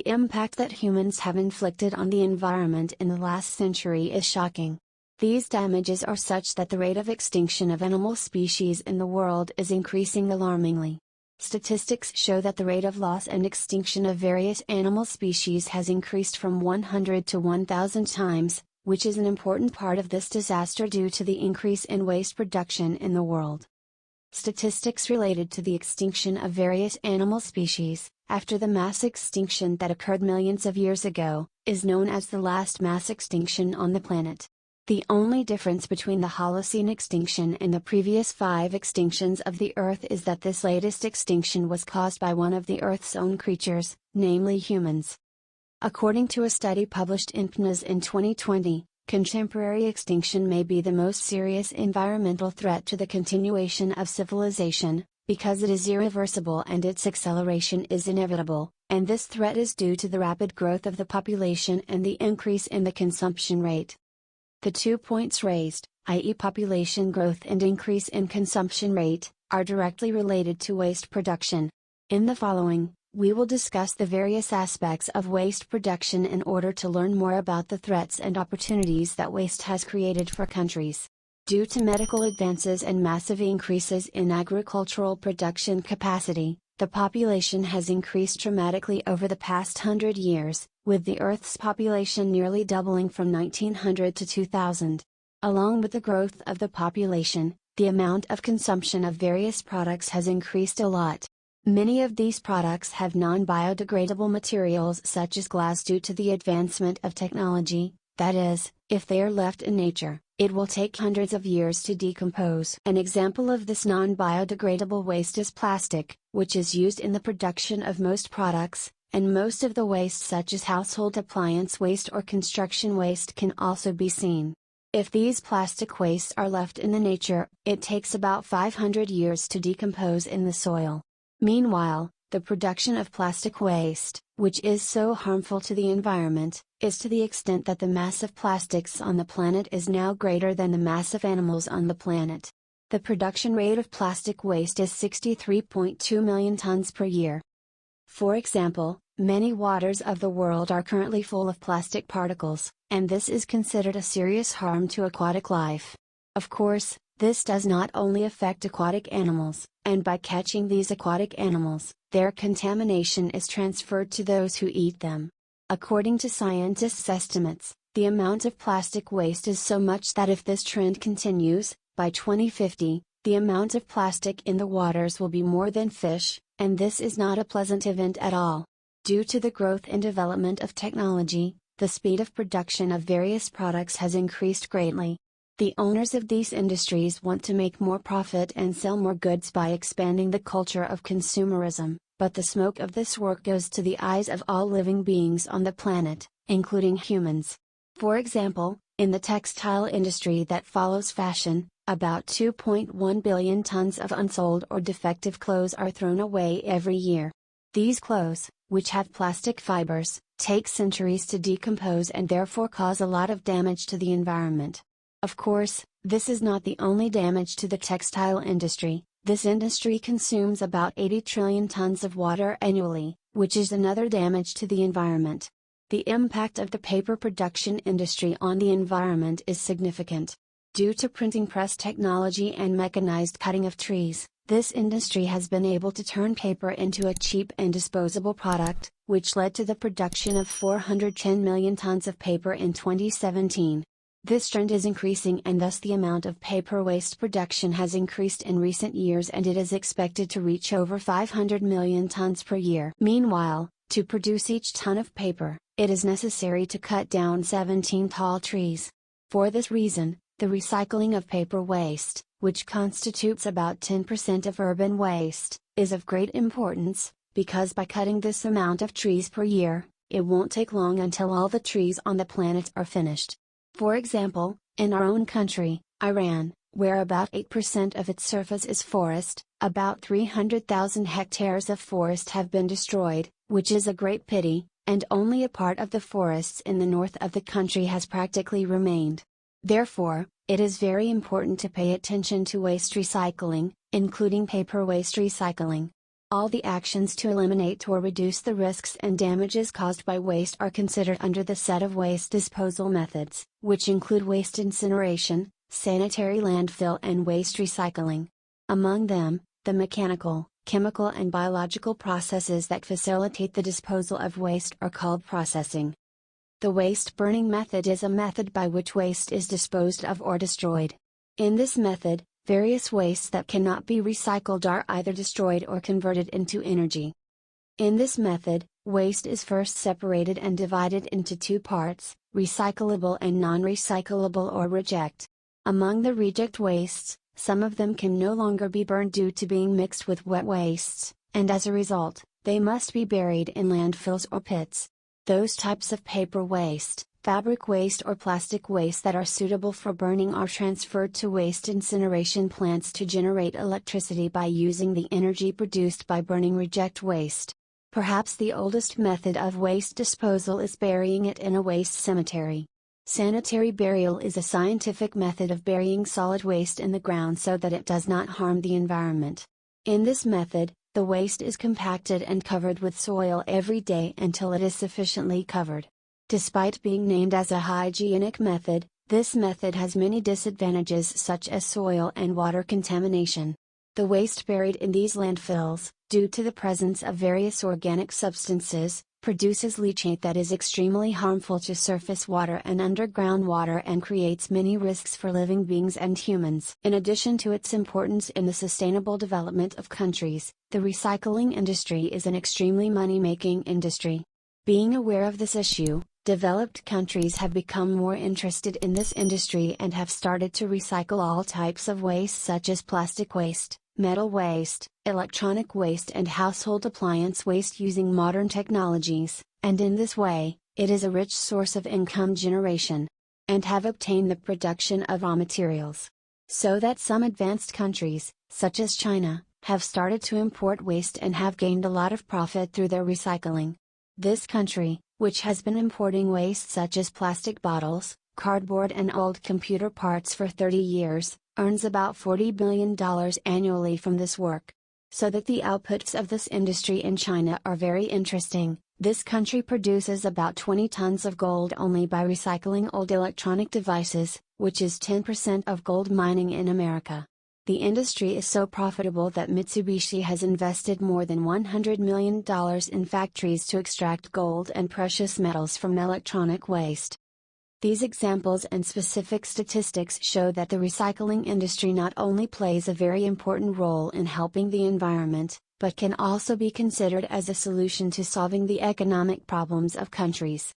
The impact that humans have inflicted on the environment in the last century is shocking. These damages are such that the rate of extinction of animal species in the world is increasing alarmingly. Statistics show that the rate of loss and extinction of various animal species has increased from 100 to 1,000 times, which is an important part of this disaster due to the increase in waste production in the world. Statistics related to the extinction of various animal species, after the mass extinction that occurred millions of years ago, is known as the last mass extinction on the planet. The only difference between the Holocene extinction and the previous 5 extinctions of the Earth is that this latest extinction was caused by one of the Earth's own creatures, namely humans. According to a study published in PNAS in 2020, contemporary extinction may be the most serious environmental threat to the continuation of civilization, because it is irreversible and its acceleration is inevitable, and this threat is due to the rapid growth of the population and the increase in the consumption rate. The 2 points raised, i.e. population growth and increase in consumption rate, are directly related to waste production. In the following, we will discuss the various aspects of waste production in order to learn more about the threats and opportunities that waste has created for countries. Due to medical advances and massive increases in agricultural production capacity, the population has increased dramatically over the past 100 years, with the Earth's population nearly doubling from 1900 to 2000. Along with the growth of the population, the amount of consumption of various products has increased a lot. Many of these products have non-biodegradable materials such as glass due to the advancement of technology, that is, if they are left in nature, it will take hundreds of years to decompose. An example of this non-biodegradable waste is plastic, which is used in the production of most products, and most of the waste such as household appliance waste or construction waste can also be seen. If these plastic wastes are left in the nature, it takes about 500 years to decompose in the soil. Meanwhile, the production of plastic waste, which is so harmful to the environment, is to the extent that the mass of plastics on the planet is now greater than the mass of animals on the planet. The production rate of plastic waste is 63.2 million tons per year. For example, many waters of the world are currently full of plastic particles, and this is considered a serious harm to aquatic life. Of course, this does not only affect aquatic animals, and by catching these aquatic animals, their contamination is transferred to those who eat them. According to scientists' estimates, the amount of plastic waste is so much that if this trend continues, by 2050, the amount of plastic in the waters will be more than fish, and this is not a pleasant event at all. Due to the growth and development of technology, the speed of production of various products has increased greatly. The owners of these industries want to make more profit and sell more goods by expanding the culture of consumerism, but the smoke of this work goes to the eyes of all living beings on the planet, including humans. For example, in the textile industry that follows fashion, about 2.1 billion tons of unsold or defective clothes are thrown away every year. These clothes, which have plastic fibers, take centuries to decompose and therefore cause a lot of damage to the environment. Of course, this is not the only damage to the textile industry. This industry consumes about 80 trillion tons of water annually, which is another damage to the environment. The impact of the paper production industry on the environment is significant. Due to printing press technology and mechanized cutting of trees, this industry has been able to turn paper into a cheap and disposable product, which led to the production of 410 million tons of paper in 2017. This trend is increasing and thus the amount of paper waste production has increased in recent years and it is expected to reach over 500 million tons per year. Meanwhile, to produce each ton of paper, it is necessary to cut down 17 tall trees. For this reason, the recycling of paper waste, which constitutes about 10% of urban waste, is of great importance, because by cutting this amount of trees per year, it won't take long until all the trees on the planet are finished. For example, in our own country, Iran, where about 8% of its surface is forest, about 300,000 hectares of forest have been destroyed, which is a great pity, and only a part of the forests in the north of the country has practically remained. Therefore, it is very important to pay attention to waste recycling, including paper waste recycling. All the actions to eliminate or reduce the risks and damages caused by waste are considered under the set of waste disposal methods, which include waste incineration, sanitary landfill and waste recycling. Among them, the mechanical, chemical and biological processes that facilitate the disposal of waste are called processing. The waste burning method is a method by which waste is disposed of or destroyed. In this method, various wastes that cannot be recycled are either destroyed or converted into energy. In this method, waste is first separated and divided into two parts, recyclable and non-recyclable or reject. Among the reject wastes, some of them can no longer be burned due to being mixed with wet wastes, and as a result, they must be buried in landfills or pits. Those types of paper waste, fabric waste or plastic waste that are suitable for burning are transferred to waste incineration plants to generate electricity by using the energy produced by burning reject waste. Perhaps the oldest method of waste disposal is burying it in a waste cemetery. Sanitary burial is a scientific method of burying solid waste in the ground so that it does not harm the environment. In this method, the waste is compacted and covered with soil every day until it is sufficiently covered. Despite being named as a hygienic method, this method has many disadvantages such as soil and water contamination. The waste buried in these landfills, due to the presence of various organic substances, produces leachate that is extremely harmful to surface water and underground water and creates many risks for living beings and humans. In addition to its importance in the sustainable development of countries, the recycling industry is an extremely money-making industry. Being aware of this issue, developed countries have become more interested in this industry and have started to recycle all types of waste such as plastic waste, metal waste, electronic waste and household appliance waste using modern technologies, and in this way, it is a rich source of income generation. And have obtained the production of raw materials. So that some advanced countries, such as China, have started to import waste and have gained a lot of profit through their recycling. This country, which has been importing waste such as plastic bottles, cardboard and old computer parts for 30 years, earns about $40 billion annually from this work. So that the outputs of this industry in China are very interesting. This country produces about 20 tons of gold only by recycling old electronic devices, which is 10% of gold mining in America. The industry is so profitable that Mitsubishi has invested more than $100 million in factories to extract gold and precious metals from electronic waste. These examples and specific statistics show that the recycling industry not only plays a very important role in helping the environment, but can also be considered as a solution to solving the economic problems of countries.